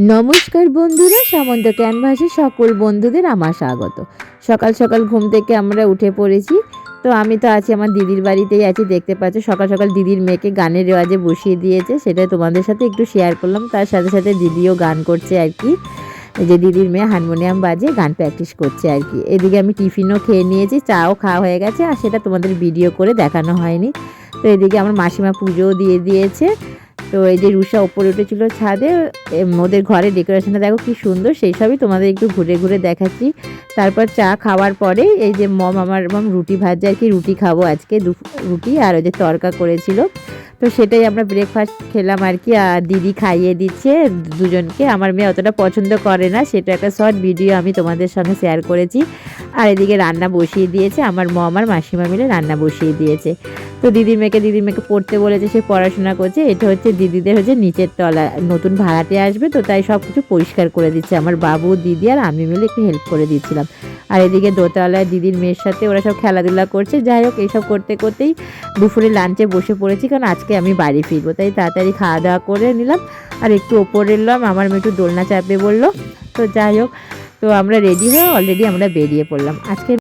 নমস্কার বন্ধুরা, সামন্ত ক্যানভাসে সকল বন্ধুদের আমার স্বাগত। সকাল সকাল ঘুম থেকে আমরা উঠে পড়েছি। তো আমি তো আছি আমার দিদির বাড়িতেই আছি, দেখতে পাচ্ছ। সকাল সকাল দিদির মেয়েকে গানের রেওয়াজে বসিয়ে দিয়েছে, সেটা তোমাদের সাথে একটু শেয়ার করলাম। তার সাথে সাথে দিদিও গান করছে আর কি। যে দিদির মেয়ে হারমোনিয়াম বাজে গান প্র্যাকটিস করছে আর কি। এদিকে আমি টিফিনও খেয়ে নিয়েছি, চাও খাওয়া হয়ে গেছে, আর সেটা তোমাদের ভিডিও করে দেখানো হয়নি। তো এদিকে আমার মাসিমা পুজোও দিয়ে দিয়েছে। তো এই যে রুষা ওপরে উঠেছিল ছাদে, ওদের ঘরে ডেকোরেশনটা দেখো কি সুন্দর, সেই সবই তোমাদের একটু ঘুরে ঘুরে দেখাচ্ছি। তারপর চা খাওয়ার পরে এই যে আমার রুটি ভাজছে আর কি, রুটি খাবো আজকে, রুটি আর ওই যে তরকা করেছিল। তো সেটাই আমরা ব্রেকফাস্ট খেলাম আর কি। আর দিদি খাইয়ে দিচ্ছে দুজনকে। আমার মেয়ে অতটা পছন্দ করে না, সেটা একটা শর্ট ভিডিও আমি তোমাদের সঙ্গে শেয়ার করেছি। আর এদিকে রান্না বসিয়ে দিয়েছে আমার আমার মাসিমা মিলে রান্না বসিয়ে দিয়েছে। তো দিদির মেয়েকে পড়তে বলেছে, সে পড়াশোনা করছে। এটা হচ্ছে দিদিদের হচ্ছে নিচের তলা, নতুন ভাড়াটে আসবে, তো তাই সব কিছু পরিষ্কার করে দিচ্ছে। আমার বাবু, দিদি আর আমি মিলে একটু হেল্প করে দিচ্ছিলাম। আর এদিকে দোতলায় দিদির মেয়ের সাথে ওরা সব খেলাধুলা করছে। যাই হোক, এইসব করতে করতেই দুপুরে লাঞ্চে বসে পড়েছি, কারণ আজকে আমি বাড়ি ফিরবো, তাই তাড়াতাড়ি খাওয়া দাওয়া করে নিলাম। আর একটু ওপরে এলাম, আমার মেয়ে একটু দোলনা চাপবে বললো। তো যাই হোক, তো আমরা রেডি হয়ে অলরেডি আমরা বেরিয়ে পড়লাম আজকে।